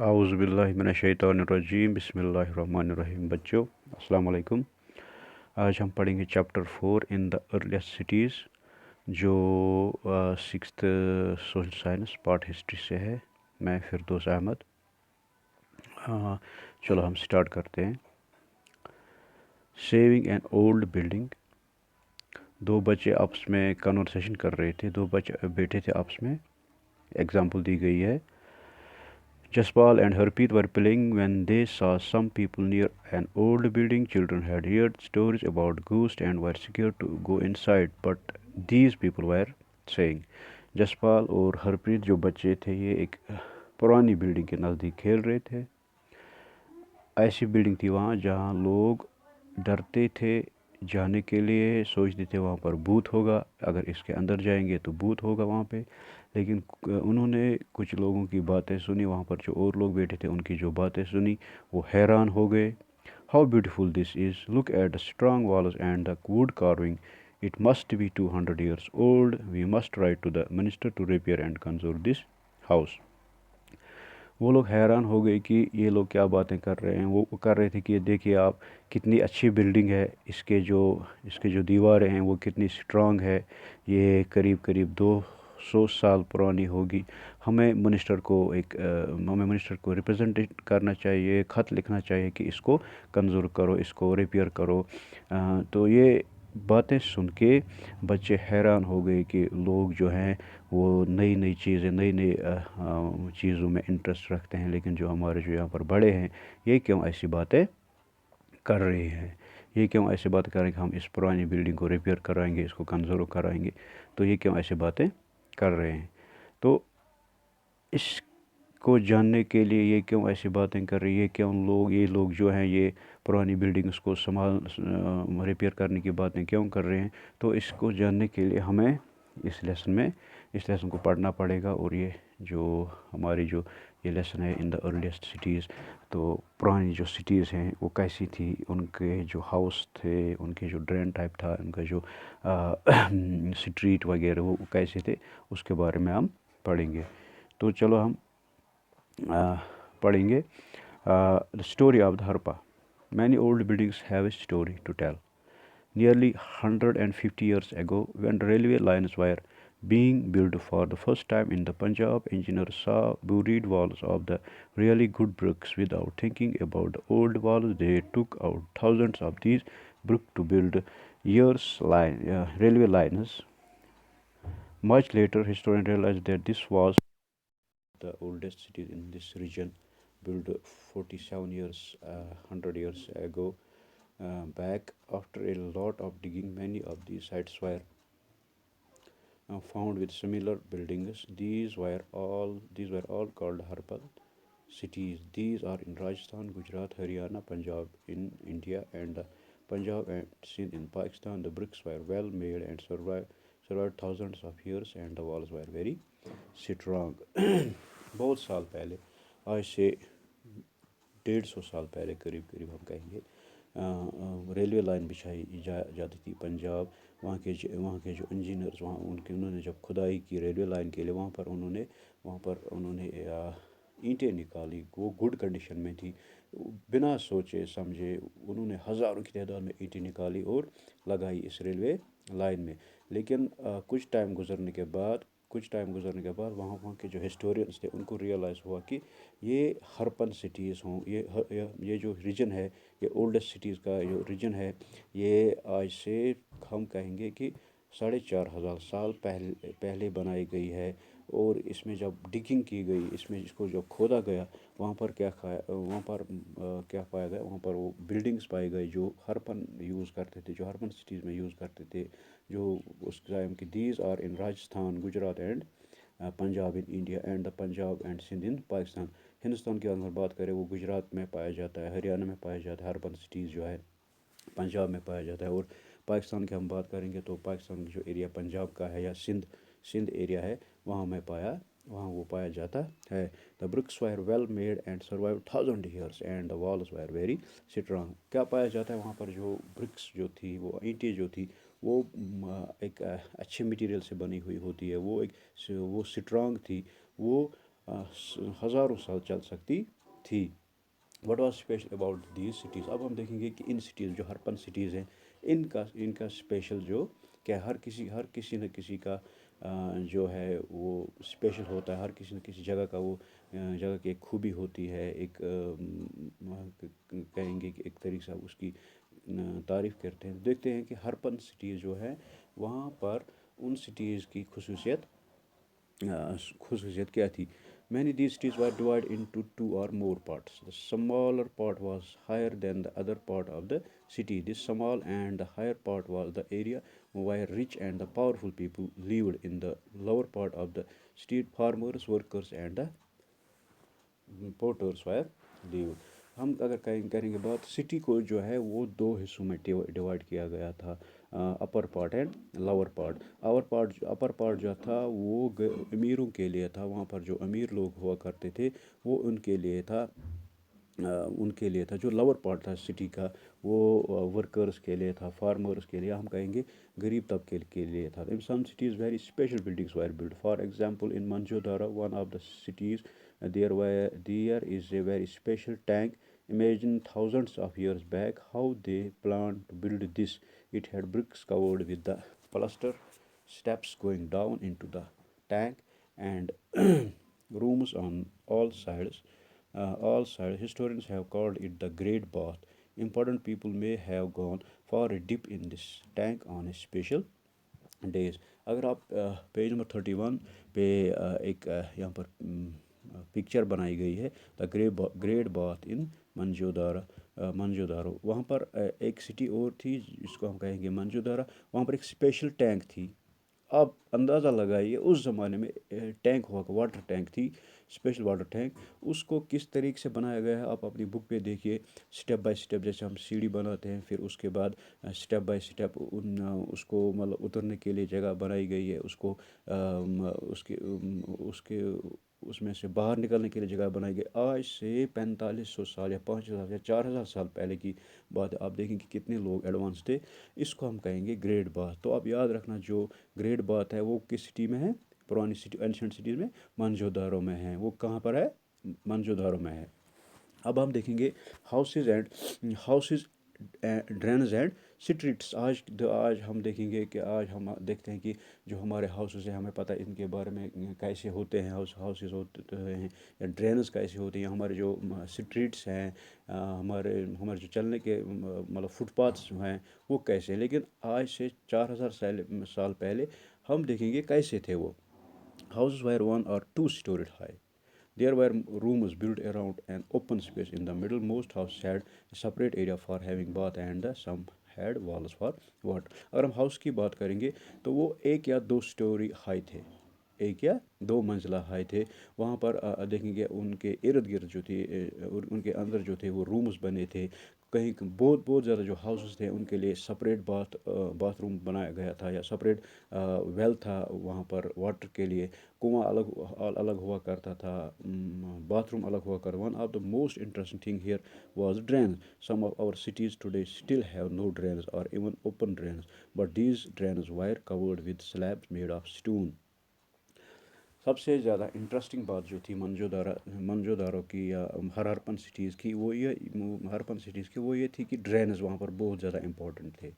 اعوذ باللہ من الشیطان الرجیم بسم اللہ الرحمن الرحیم بچوں السلام علیکم۔ آج ہم پڑھیں گے chapter 4 in the earliest cities جو 6th social science part history سے ہے۔ میں فردوس احمد۔ چلو ہم سٹارٹ کرتے ہیں۔ Saving an old building. دو بچے آپس میں کنورسیشن کر رہے تھے، دو بچے بیٹھے تھے آپس میں۔ ایگزامپل دی گئی ہے، Jaspal and Harpreet were playing when they saw some people near an old building. Children had heard stories about ghosts and were scared to go inside, but these people were saying. Jaspal اور ہرپریت جو بچے تھے یہ ایک پرانی building کے نزدیک کھیل رہے تھے۔ ایسی بلڈنگ تھی وہاں جہاں لوگ ڈرتے تھے جانے کے لیے، سوچتے تھے وہاں پر بھوت ہوگا، اگر اس کے اندر جائیں گے تو بھوت ہوگا وہاں پہ۔ لیکن انہوں نے کچھ لوگوں کی باتیں سنی، وہاں پر جو اور لوگ بیٹھے تھے ان کی جو باتیں سنی وہ حیران ہو گئے۔ How beautiful this is, look at the strong walls and the wood carving, it must be 200 years old, we must write to the minister to repair and conserve this house. وہ لوگ حیران ہو گئے کہ یہ لوگ کیا باتیں کر رہے ہیں۔ وہ کر رہے تھے کہ دیکھیے آپ کتنی اچھی بلڈنگ ہے، اس کے جو دیواریں ہیں وہ کتنی اسٹرانگ ہے، یہ قریب 200 سال پرانی ہوگی۔ ہمیں منسٹر کو ریپرزینٹ کرنا چاہیے، خط لکھنا چاہیے کہ اس کو کنزرو کرو، اس کو ریپیئر کرو۔ تو یہ باتیں سن کے بچے حیران ہو گئے کہ لوگ جو ہیں وہ نئی چیزیں، نئی چیزوں میں انٹرسٹ رکھتے ہیں، لیکن جو ہمارے یہاں پر بڑے ہیں یہ کیوں ایسی باتیں کر رہے ہیں، یہ کیوں ایسی بات کریں کہ ہم اس پرانی بلڈنگ کو ریپیئر کرائیں گے، اس کو کنزرو کرائیں گے، تو یہ کیوں ایسی باتیں کر رہے ہیں۔ تو اس کو جاننے کے لیے یہ کیوں ایسی باتیں کر رہی ہے، یہ لوگ جو ہیں یہ پرانی بلڈنگس کو ریپیئر کرنے کی باتیں کیوں کر رہے ہیں، تو اس کو جاننے کے لیے ہمیں اس لیسن کو پڑھنا پڑے گا۔ اور یہ جو ہماری یہ لیسن ہے ان دا ارلیسٹ سٹیز، تو پرانی جو سٹیز ہیں وہ کیسی تھی، ان کے جو ہاؤس تھے، ان کے جو ڈرین ٹائپ تھا، ان کا جو سٹریٹ وغیرہ وہ کیسے تھے، اس کے بارے میں ہم پڑھیں گے۔ تو چلو ہم پڑھیں گے۔ The story of the Harpa. Many old buildings have a story to tell. Nearly 150 years ago, when railway lines were being built for the first time in the Punjab, engineers saw buried walls of the really good bricks. Without thinking about the old walls, they took out thousands of these bricks to build railway lines. Much later, historians realized that this was the oldest cities in this region, built 47 years, 100 years ago. Back after a lot of digging, many of these sites were found with similar buildings. These were all called Harpal cities. These are in Rajasthan, Gujarat, Haryana, Punjab in India, and Punjab and Sindh in Pakistan. The bricks were well made and survived thousands of years, and the walls were very strong. بہت سال پہلے، آج سے 150 سال پہلے قریب ہم کہیں گے، ریلوے لائن بچھائی جاتی تھی پنجاب۔ وہاں کے جو انجینئرز انہوں نے جب کھدائی کی ریلوے لائن کے لیے، وہاں پر انہوں نے اینٹیں نکالی، وہ گڈ کنڈیشن میں تھی۔ بنا سوچے سمجھے انہوں نے ہزاروں کی تعداد میں اینٹیں نکالی اور لگائی اس ریلوے لائن میں۔ لیکن کچھ ٹائم گزرنے کے بعد وہاں کے جو ہسٹورینس تھے ان کو ریئلائز ہوا کہ یہ ہرپن سٹیز ہوں، یہ جو ریجن ہے، یہ اولڈسٹ سٹیز کا جو ریجن ہے، یہ آج سے ہم کہیں گے کہ 4500 سال پہلے بنائی گئی ہے۔ اور اس میں جب ڈگنگ کی گئی، اس کو جب کھودا گیا، وہاں پر کیا پایا گیا، وہاں پر وہ بلڈنگز پائی گئی جو ہرپن یوز کرتے تھے، جو ہرپن سٹیز میں یوز کرتے تھے، جو اس ٹائم کی these are in Rajasthan, Gujarat and Punjab in India, and the Punjab and Sindh in Pakistan. Hindustan کی اگر بات کریں وہ گجرات میں پایا جاتا ہے، ہریانہ میں پایا جاتا ہے، ہرپن سٹیز جو ہے پنجاب میں پایا جاتا ہے۔ اور پاکستان کی ہم بات کریں گے تو پاکستان کی جو ایریا پنجاب کا ہے یا سندھ ایریا ہے، وہاں وہ پایا جاتا ہے۔ The bricks were well made and survived 1000 years and the walls were very strong. کیا پایا جاتا ہے وہاں پر؟ جو برکس جو تھی، وہ اینٹیں جو تھی، وہ ایک اچھے مٹیریل سے بنی ہوئی ہوتی ہے، وہ اسٹرانگ تھی، وہ ہزاروں سال چل سکتی تھی. What was special about these cities. اب ہم دیکھیں گے کہ ان سٹیز جو ہرپن سٹیز ہیں ان کا اسپیشل جو کیا ہر کسی نہ کسی کا جو ہے وہ اسپیشل ہوتا ہے. ہر کسی نہ کسی جگہ کا وہ جگہ کی ایک خوبی ہوتی ہے. ایک کہیں گے کہ ایک طریقے سے اس کی تعریف کرتے ہیں. دیکھتے ہیں کہ ہرپن سٹیز جو ہے وہاں پر ان سٹیز کی خصوصیت کیا تھی. Many these cities were divided into two or more parts. The smaller part was higher than the other part of the city. This small and the higher part was the area where rich and the powerful people lived. In the lower part of the city, farmers, workers, and the porters were lived. ہم اگر کریں گے بات city کو جو ہے وہ دو حصوں میں ڈیوائڈ کیا گیا تھا. Upper part and lower part. Upper part جو تھا وہ امیروں کے لیے تھا. وہاں پر جو امیر لوگ ہوا کرتے تھے وہ ان کے لیے تھا. جو لور پارٹ تھا سٹی کا وہ ورکرز کے لیے تھا, فارمرز کے لیے, ہم کہیں گے غریب طبقے کے لیے تھا. In some cities very special buildings were built. For example, in Manjodara, one of the cities, there is a very special tank. Imagine thousands of years back how they planned to build this. It had bricks covered with the plaster, steps going down into the tank, and rooms on all sides. Historians have called it the Great Bath. Important people may have gone for a dip in this tank on a special days. اگر آپ page number 31 پہ ایک یہاں پر picture بنائی گئی ہے the great bath ان منجودارو. وہاں پر ایک سٹی اور تھی جس کو ہم کہیں گے منجودارا. وہاں پر ایک اسپیشل ٹینک تھی. آپ اندازہ لگائیے اس زمانے میں ٹینک ہوا واٹر ٹینک تھی, اسپیشل واٹر ٹینک. اس کو کس طریقے سے بنایا گیا ہے آپ اپنی بک پہ دیکھیے. اسٹیپ بائی اسٹیپ جیسے ہم سیڑھی بناتے ہیں, پھر اس کے بعد اسٹیپ بائی اسٹیپ اس کو مطلب اترنے کے لیے جگہ بنائی گئی ہے. اس کو اس میں سے باہر نکلنے کے لیے جگہ بنائی گئی. آج سے 4500 سال یا 5000 یا 4000 سال پہلے کی بات ہے. آپ دیکھیں کہ کتنے لوگ ایڈوانس تھے. اس کو ہم کہیں گے گریٹ باتھ. تو آپ یاد رکھنا جو گریٹ باتھ ہے وہ کس سٹی میں ہے, پرانی سٹی اینشنٹ سٹیز میں منجودارو میں ہے. وہ کہاں پر ہے, منجودارو میں ہے. اب ہم دیکھیں گے ہاؤسز ڈرینز اینڈ اسٹریٹس. آج ہم دیکھیں گے کہ آج ہم دیکھتے ہیں کہ جو ہمارے ہاؤسز ہیں ہمیں پتہ ہے ان کے بارے میں کیسے ہوتے ہیں. ہاؤسز ہوتے ہیں یا ڈرینز کیسے ہوتے ہیں. ہمارے جو اسٹریٹس ہیں, ہمارے جو چلنے کے مطلب فٹ پاتھس جو ہیں وہ کیسے ہیں. لیکن آج سے 4000 سال پہلے ہم دیکھیں گے کیسے تھے وہ. Houses were 1 or 2 stories high. There were rooms built around an open space in the middle. Most houses had a separate area for having bath and some had walls for water. اگر ہم house کی بات کریں گے تو وہ 1 یا 2 high تھے, 1 یا 2 منزلہ ہائی تھے. وہاں پر دیکھیں گے ان کے ارد گرد جو تھے ان کے اندر جو تھے وہ رومز بنے تھے. کہیں بہت زیادہ جو ہاؤسز تھے ان کے لیے سپریٹ باتھ روم بنایا گیا تھا یا سپریٹ ویل تھا وہاں پر واٹر کے لیے. کنواں الگ ہوا کرتا تھا, باتھ روم الگ ہوا کرتا. One of the most interesting thing here was drains. Some of our cities today still have no drains or even open drains, but these drains were covered with slabs made of stone. سب سے زیادہ interesting بات جو تھی منجودارو کی یا ہرپن cities کی وہ یہ تھی کہ ڈرینز وہاں پر بہت زیادہ امپورٹنٹ تھے.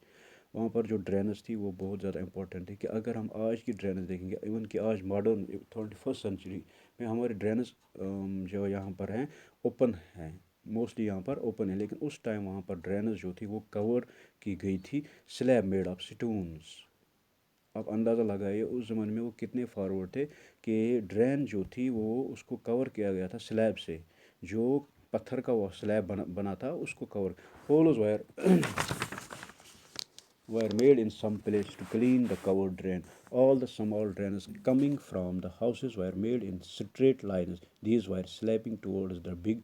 وہاں پر جو ڈرینز تھی وہ بہت زیادہ امپورٹنٹ تھی. کہ اگر ہم آج کی ڈرینز دیکھیں گے ایون کہ آج ماڈرن 21st سینچری میں ہمارے ڈرینز جو یہاں پر ہیں اوپن ہیں, موسٹلی یہاں پر اوپن ہے. لیکن اس ٹائم وہاں پر ڈرینز جو تھی وہ کور کی گئی تھی سلیب میڈ آف اسٹونس. آپ اندازہ لگائیے اس زمانے میں وہ کتنے فارورڈ تھے کہ ڈرین جو تھی وہ اس کو کور کیا گیا تھا سلیب سے. جو پتھر کا وہ سلیب بنا تھا اس کو cover. Holes were made in some place to clean the covered drain. All the small drains coming from the houses were made in straight lines. These were sloping towards the big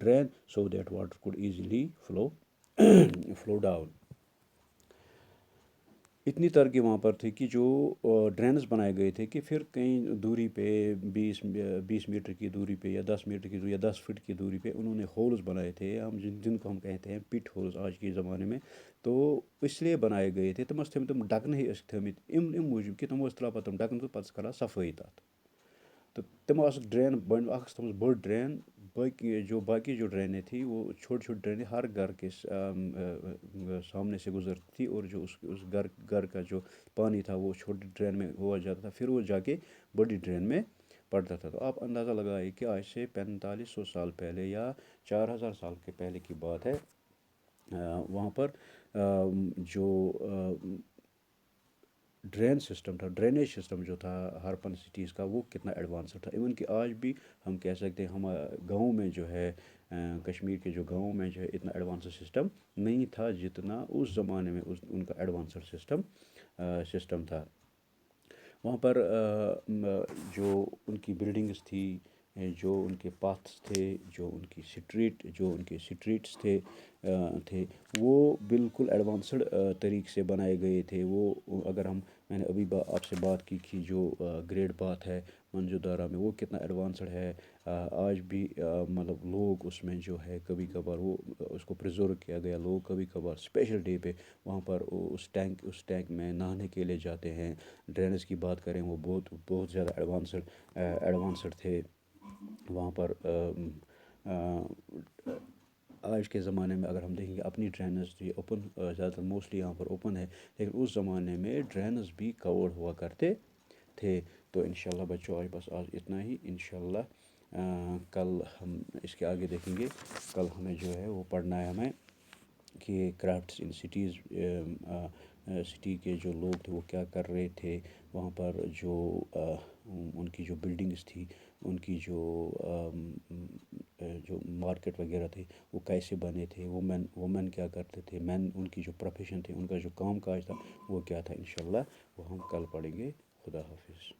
drain so that water could easily flow down. اتنی ترقی وہاں پر تھی کہ جو drains بنائے گئے تھے کہ پھر کہیں دوری پہ 20 میٹر کی دوری پہ یا 10 میٹر کی دوری یا 10 فٹ کی دوری پہ انہوں نے ہولز بنائے تھے. ہم جن کو ہم کہتے ہیں پٹ ہولز آج کے زمانے میں. تو اس لیے بنائے گئے تھے تم ڈکنہٕ ٲسۍ تھٲمٕتۍ اَمہِ موٗجوٗب کہِ تِمو ٲسۍ ترٛاوان پَتہٕ تِم ڈَکَن تہٕ پَتہٕ ٲسۍ کَران صفٲیی تَتھ. تو تمو ڈرین بن تم بڑ ڈرین باقی جو ڈرینیں تھیں وہ چھوٹی چھوٹی ڈرینیں ہر گھر کے سامنے سے گزرتی تھی، اور جو اس گھر کا جو پانی تھا وہ چھوٹی ڈرین میں ہوا جاتا تھا، پھر وہ جا کے بڑی ڈرین میں پڑتا تھا۔ تو آپ اندازہ لگائیں کہ آج سے 4500 سال پہلے یا 4000 سال کے پہلے کی بات ہے، وہاں پر جو ڈرین سسٹم تھا، ڈرینیج سسٹم جو تھا ہرپن سٹیز کا، وہ کتنا ایڈوانسڈ تھا۔ ایون کہ آج بھی ہم کہہ سکتے ہیں گاؤں میں جو ہے، کشمیر کے جو گاؤں میں جو ہے اتنا ایڈوانسڈ سسٹم نہیں تھا جتنا اس زمانے میں ان کا ایڈوانسڈ سسٹم تھا۔ وہاں پر جو ان کی بلڈنگس تھی، جو ان کے پاتھس تھے، جو ان کے سٹریٹس تھے وہ بالکل ایڈوانسڈ طریقے سے بنائے گئے تھے۔ وہ اگر میں نے ابھی آپ سے بات کی جو گریٹ بات ہے منجو-دارا میں، وہ کتنا ایڈوانسڈ ہے۔ آج بھی مطلب لوگ اس میں جو ہے کبھی کبھار وہ اس کو پرزرو کیا گیا، لوگ کبھی کبھار اسپیشل ڈے پہ وہاں پر اس ٹینک میں نہانے کے لیے جاتے ہیں۔ ڈرینز کی بات کریں، وہ بہت زیادہ ایڈوانسڈ تھے وہاں پر۔ آج کے زمانے میں اگر ہم دیکھیں گے اپنی ڈرینز بھی اوپن، زیادہ تر موسٹلی یہاں پر اوپن ہے، لیکن اس زمانے میں ڈرینز بھی کورڈ ہوا کرتے تھے۔ تو انشاءاللہ بچوں آج اتنا ہی، انشاءاللہ کل ہم اس کے آگے دیکھیں گے۔ کل ہمیں جو ہے وہ پڑھنا ہے ہمیں کہ کرافٹس ان سٹیز، سٹی کے جو لوگ تھے وہ کیا کر رہے تھے وہاں پر، جو ان کی جو بلڈنگس تھی، ان کی جو مارکیٹ وغیرہ تھے وہ کیسے بنے تھے، وومن کیا کرتے تھے، مین ان کی جو پروفیشن تھی، ان کا جو کام کاج تھا وہ کیا تھا، انشاءاللہ وہ ہم کل پڑھیں گے۔ خدا حافظ۔